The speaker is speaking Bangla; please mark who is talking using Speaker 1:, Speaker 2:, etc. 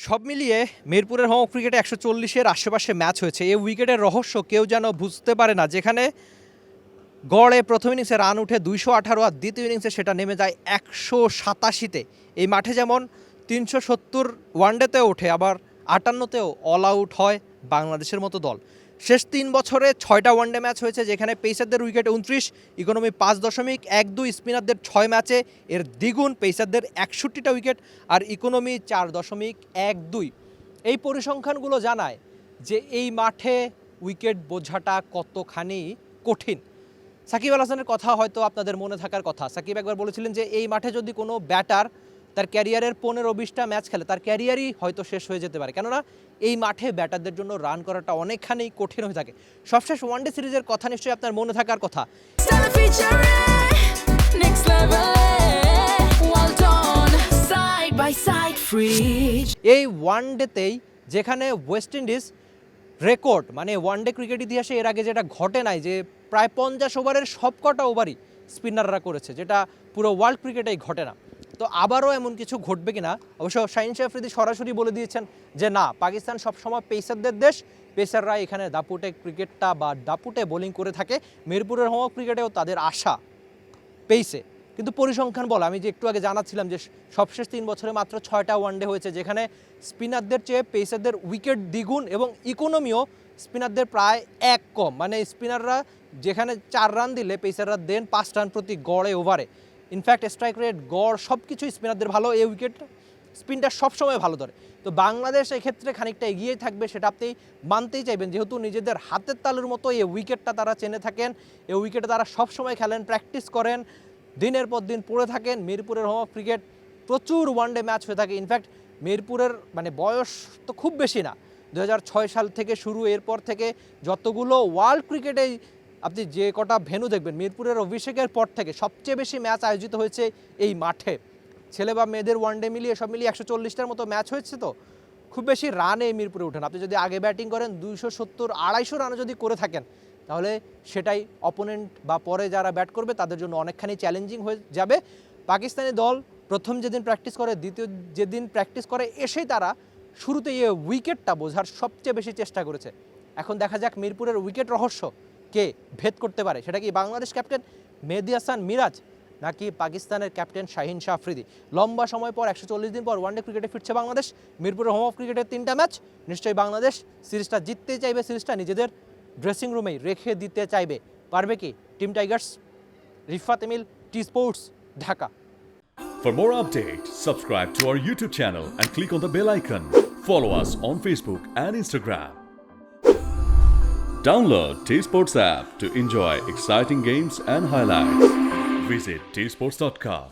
Speaker 1: সব মিলিয়ে মিরপুরের হোম ক্রিকেটে ১৪০-এর আশেপাশে ম্যাচ হয়েছে। এই উইকেটের রহস্য কেউ যেন বুঝতে পারে না, যেখানে গড়ে প্রথম ইনিংসে রান উঠে ২১৮ আর দ্বিতীয় ইনিংসে সেটা নেমে যায় ১৮৭-তে। এই মাঠে যেমন ৩৭০ ওয়ানডেতেও ওঠে, আবার ৫৮তেও অল আউট হয় বাংলাদেশের মতো দল। শেষ ৩ বছরে ৬টা ওয়ানডে ম্যাচ হয়েছে, যেখানে পেসারদের উইকেট ২৯, ইকোনমি ৫.১২, স্পিনারদের ৬ ম্যাচে এর দ্বিগুণ, পেসারদের ৬১টা উইকেট আর ইকোনমি ৪.১২। এই পরিসংখ্যানগুলো জানায় যে এই মাঠে উইকেট বোঝাটা কতখানি কঠিন। সাকিব আল হাসানের কথা হয়তো আপনাদের মনে থাকার কথা। সাকিব একবার বলেছিলেন যে এই মাঠে যদি কোনো ব্যাটার তার ক্যারিয়ারের ১৫-২০টা ম্যাচ খেলে, তার ক্যারিয়ারই হয়তো শেষ হয়ে যেতে পারে, কেননা এই মাঠে ব্যাটারদের জন্য রান করাটা অনেকখানি কঠিন হয়ে থাকে। সবশেষ ওয়ানডে সিরিজের কথা নিশ্চয়ই আপনার মনে থাকার কথা। এই ওয়ানডেতেই যেখানে ওয়েস্ট ইন্ডিজ রেকর্ড, মানে ওয়ানডে ক্রিকেট ইতিহাসে এর আগে যেটা ঘটে নাই, যে প্রায় ৫০ ওভারের সবকটা ওভারই স্পিনাররা করেছে, যেটা পুরো ওয়ার্ল্ড ক্রিকেটেই ঘটে না। তো আবারও এমন কিছু ঘটবে কিনা, অবশ্য শাহিন শাহ আফ্রিদি সরাসরি বলে দিয়েছেন যে না, পাকিস্তান সবসময় পেসারদের দেশ, পেসাররা এখানে দাপুটে ক্রিকেটটা বা দাপুটে বোলিং করে থাকে। মিরপুরের হোম ক্রিকেটেও তাদের আশা পেইসে। কিন্তু পরিসংখ্যান বলে, আমি যে একটু আগে জানাচ্ছিলাম যে সবশেষ ৩ বছরে মাত্র ৬টা ওয়ানডে হয়েছে, যেখানে স্পিনারদের চেয়ে পেসারদের উইকেট দ্বিগুণ এবং ইকোনমিও স্পিনারদের প্রায় ১ কম। মানে স্পিনাররা যেখানে ৪ রান দিলে পেসাররা দেন ৫ রান প্রতি গড়ে ওভারে। ইনফ্যাক্ট স্ট্রাইক রেট, গড় সব কিছুই স্পিনারদের ভালো, এই উইকেট স্পিনটা সবসময় ভালো ধরে। তো বাংলাদেশ এক্ষেত্রে খানিকটা এগিয়েই থাকবে, সেটা আপনি মানতেই চাইবেন, যেহেতু নিজেদের হাতের তালুর মতো এই উইকেটটা তারা চেনে থাকেন, এই উইকেটে তারা সবসময় খেলেন, প্র্যাকটিস করেন, দিনের পর দিন পড়ে থাকেন। মিরপুরের হোম ক্রিকেট প্রচুর ওয়ানডে ম্যাচ হয়ে থাকে। ইনফ্যাক্ট মিরপুরের মানে বয়স তো খুব বেশি না, ২০০৬ সাল থেকে শুরু, এরপর থেকে যতগুলো ওয়ার্ল্ড ক্রিকেটেই আপনি যে কটা ভেন্যু দেখবেন, মিরপুরের অভিষেকের পর থেকে সবচেয়ে বেশি ম্যাচ আয়োজিত হয়েছে এই মাঠে। ছেলে বা মেয়েদের ওয়ানডে মিলিয়ে সব মিলিয়ে ১৪০টার মতো ম্যাচ হয়েছে। তো খুব বেশি রানে মিরপুরে ওঠেন। আপনি যদি আগে ব্যাটিং করেন ২৭০-২৫০ রানও যদি করে থাকেন, তাহলে সেটাই অপোনেন্ট বা পরে যারা ব্যাট করবে তাদের জন্য অনেকখানি চ্যালেঞ্জিং হয়ে যাবে। পাকিস্তানি দল প্রথম যেদিন প্র্যাকটিস করে, দ্বিতীয় যেদিন প্র্যাকটিস করে, এসেই তারা শুরুতে এই উইকেটটা বোঝার সবচেয়ে বেশি চেষ্টা করেছে। এখন দেখা যাক মিরপুরের উইকেট রহস্য কে ভেদ করতে পারে। সেটা কি বাংলাদেশ ক্যাপ্টেন মেহেদী হাসান মিরাজ, নাকি পাকিস্তানের ক্যাপ্টেন শাহিন শাহ আফ্রিদি? লম্বা সময় পর ১৪০ দিন পর ওয়ানডে ক্রিকেটে ফিরছে বাংলাদেশ। মিরপুরের হোম অফ ক্রিকেটের 3টা ম্যাচ, নিশ্চয়ই বাংলাদেশ সিরিজটা জিততেই চাইবে, সিরিজটা নিজেদের ড্রেসিং রুমেই রেখে দিতে চাইবে। পারবে কি team Tigers? Rifat Emil, T Sports, Dhaka.
Speaker 2: For more updates, subscribe to our YouTube channel and click on the bell icon. Follow us on Facebook and Instagram. Download T-Sports app to enjoy exciting games and highlights. Visit tsports.com.